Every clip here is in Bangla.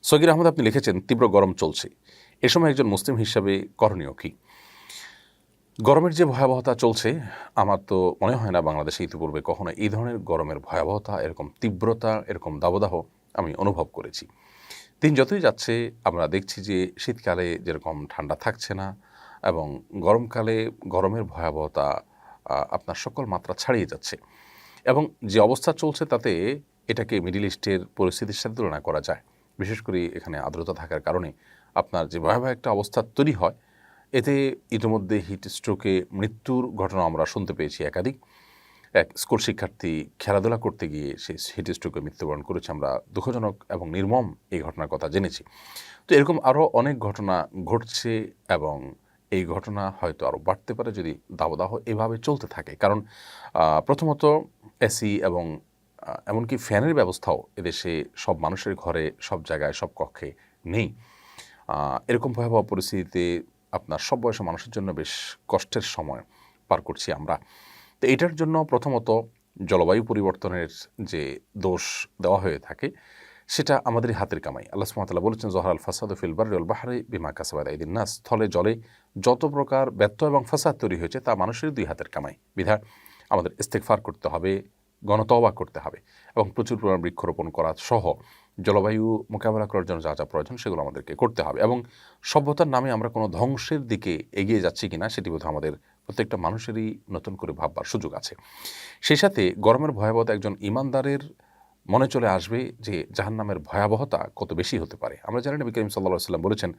সগির আহমদ আপনি লিখেছেন, তীব্র গরম চলছে, এ সময় একজন মুসলিম হিসাবে করণীয় কী? গরমের যে ভয়াবহতা চলছে, আমার তো মনে হয় না বাংলাদেশে ইতিপূর্বে কখনো এই ধরনের গরমের ভয়াবহতা, এরকম তীব্রতা, এরকম দাবদাহ আমি অনুভব করেছি। দিন যতই যাচ্ছে আমরা দেখছি যে শীতকালে যেরকম ঠান্ডা থাকছে না, এবং গরমকালে গরমের ভয়াবহতা আপনার সকল মাত্রা ছাড়িয়ে যাচ্ছে। এবং যে অবস্থা চলছে তাতে এটাকে মিডল ইস্টের পরিস্থিতির সাথে তুলনা করা যায়। বিশেষ করে এখানে আর্দ্রতা থাকার কারণে আপনার যে ভয়াবহ একটা অবস্থা তৈরি হয়, এতে ইতিমধ্যে হিট স্ট্রোকে মৃত্যুর ঘটনা আমরা শুনতে পেয়েছি একাধিক। এক স্কুল শিক্ষার্থী খেলাধুলা করতে গিয়ে সে হিট স্ট্রোকে মৃত্যুবরণ করেছে। আমরা দুঃখজনক এবং নির্মম এই ঘটনার কথা জেনেছি। তো এরকম আরও অনেক ঘটনা ঘটছে, এবং এই ঘটনা হয়তো আরও বাড়তে পারে যদি দাবদাহ এভাবে চলতে থাকে। কারণ প্রথমত এসি এবং এমনকি ফ্যানের ব্যবস্থাও এদেশে সব মানুষের ঘরে, সব জায়গায়, সব কক্ষে নেই। এরকম ভয়াবহ পরিস্থিতিতে আপনার সব বয়সী মানুষের জন্য বেশ কষ্টের সময় পার করছি আমরা। তো এটার জন্য প্রথমত জলবায়ু পরিবর্তনের যে দোষ দেওয়া হয়ে থাকে, সেটা আমাদেরই হাতের কামাই। আল্লাহ সুবহানাহু ওয়া তাআলা বলেছেন, যহরাল ফাসাদু ফিল বাররি ওয়াল বাহরি বিমা কাসাবাত আইদিন নাস। স্থলে জলে যত প্রকার ব্যত্যয় এবং ফাসাদ তৈরি হয়েছে তা মানুষের দুই হাতের কামাই। বিধায় আমাদের ইস্তেগফার করতে হবে, গণতওবা করতে হবে, এবং প্রচুর পরিমাণ বৃক্ষরোপণ করা সহ জলবায়ু মোকাবেলা করার জন্য যা যা প্রয়োজন সেগুলো আমাদেরকে করতে হবে। এবং সভ্যতার নামে আমরা কোনো ধ্বংসের দিকে এগিয়ে যাচ্ছি কিনা সেটি বোধহয় আমাদের প্রত্যেকটা মানুষেরই নতুন করে ভাববার সুযোগ আছে। সেই সাথে গরমের ভয়াবহতা একজন ঈমানদারের মনে চলে আসবে যে জাহান্নামের ভয়াবহতা কত বেশি হতে পারে। আমরা জানি নবী করিম সাল্লাল্লাহু আলাইহি ওয়াসাল্লাম বলেছেন,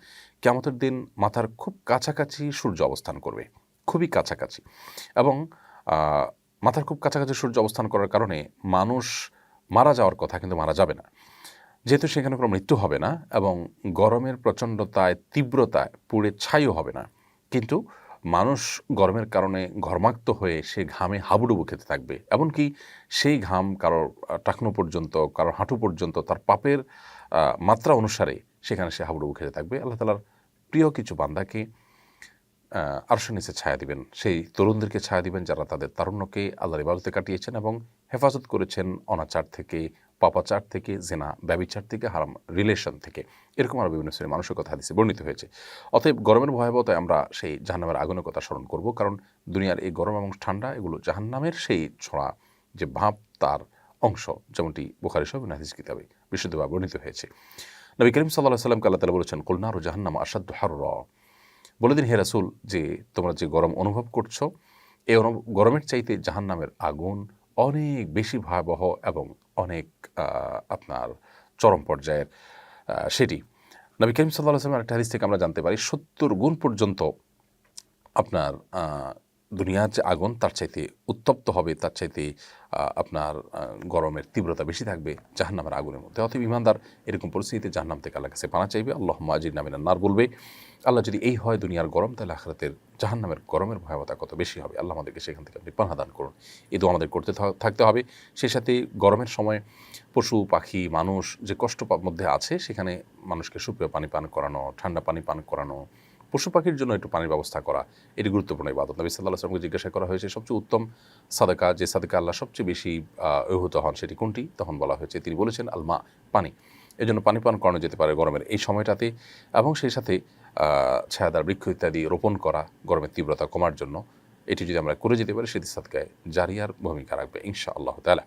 কিয়ামতের দিন মাথার খুব কাছাকাছি সূর্য অবস্থান করবে, খুবই কাছাকাছি। এবং মাথার খুব কাছাকাছি সূর্য অবস্থান করার কারণে মানুষ মারা যাওয়ার কথা, কিন্তু মারা যাবে না, যেহেতু সেখানে কোনো মৃত্যু হবে না, এবং গরমের প্রচণ্ডতায়, তীব্রতায় পুড়ে ছাইও হবে না। কিন্তু মানুষ গরমের কারণে ঘর্মাক্ত হয়ে সে ঘামে হাবুডুবু খেতে থাকবে। এমনকি সেই ঘাম কারোর টাকনো পর্যন্ত, কারোর হাঁটু পর্যন্ত, তার পাপের মাত্রা অনুসারে সেখানে সে হাবুডুবু খেতে থাকবে। আল্লাহ তাআলার প্রিয় কিছু বান্দাকে আরশের নিচে ছায়া দিবেন, সেই তরুণদেরকে ছায়া দিবেন যারা তাদের তারুণ্যকে আল্লাহর ইবাদতে কাটিয়েছেন এবং হেফাজত করেছেন অনাচার থেকে, পাপাচার থেকে, জিনা, ব্যভিচার থেকে, হারাম রিলেশন থেকে। এরকম আরও বিভিন্ন শ্রেণীর মানুষের কথা হাদিসে বর্ণিত হয়েছে। অতএব গরমের ভয়াবহতায় আমরা সেই জাহান্নামের আগুনের কথা স্মরণ করব, কারণ দুনিয়ার এই গরম এবং ঠান্ডা এগুলো জাহান্নামের সেই ছোঁয়া যে ভাব, তার অংশ, যেমনটি বুখারী সহ বিভিন্ন হাদিস কিতাবে বিশুদ্ধভাবে বর্ণিত হয়েছে। নবী করিম সাল্লাল্লাহু আলাইহি ওয়াসাল্লামকে আল্লাহ তাআলা বলেছেন, কুল নারু জাহান্নাম আশাদ্দু হাররা। বলে দিন হে রাসূল, যে তোমরা যে গরম অনুভব করছো, এই গরমের চাইতে জাহান্নামের আগুন অনেক বেশি ভয়াবহ এবং অনেক আপনার চরম পর্যায়ের সেটি। নবী করিম সাল্লাল্লাহু আলাইহি ওয়াসাল্লামের একটা হাদিস থেকে আমরা জানতে পারি ৭০ গুণ পর্যন্ত আপনার দুনিয়ার যে আগুন তার চাইতে উত্তপ্ত হবে, তার চাইতে আপনার গরমের তীব্রতা বেশি থাকবে জাহান্নামের আগুনের মধ্যে। অতএব ঈমানদার এরকম পরিস্থিতিতে জাহান্নাম থেকে আল্লাহর কাছে পানা চাইবে, আল্লাহুম্মা আজিরনা মিনান নার বলবে। আল্লাহ যদি এই হয় দুনিয়ার গরম, তাহলে আখিরাতের জাহান্নামের গরমের ভয়াবহতা কত বেশি হবে। আল্লাহ আমাদেরকে সেখান থেকে আপনি পানাহ দান করুন। এই দোয়া আমাদের করতে থাকতে হবে। সেই সাথে গরমের সময় পশু পাখি মানুষ যে কষ্ট মধ্যে আছে, সেখানে মানুষকে সুপেয় পানি পান করানো, ঠান্ডা পানি পান করানো, পশু পাখির জন্য একটু পানির ব্যবস্থা করা, এটি গুরুত্বপূর্ণ ইবাদত। নবী সাল্লাল্লাহু আলাইহি ওয়াসাল্লামকে জিজ্ঞাসা করা হয়েছে সবচেয়ে উত্তম সাদাকা, যে সাদাকা আল্লাহ সবচেয়ে বেশি অবহিত হন, সেটি কোনটি? তখন বলা হয়েছে, তিনি বলেছেন আলমা, পানি। এজন্য পানি পান করানো যেতে পারে গরমের এই সময়টাতে, এবং সেই সাথে ছায়াদার বৃক্ষ ইত্যাদি রোপণ করা গরমের তীব্রতা কমার জন্য। এটি যদি আমরা করে যেতে পারি, সেটি সাদকায়ে জারিয়ার ভূমিকা রাখবে ইনশাআল্লাহ তাআলা।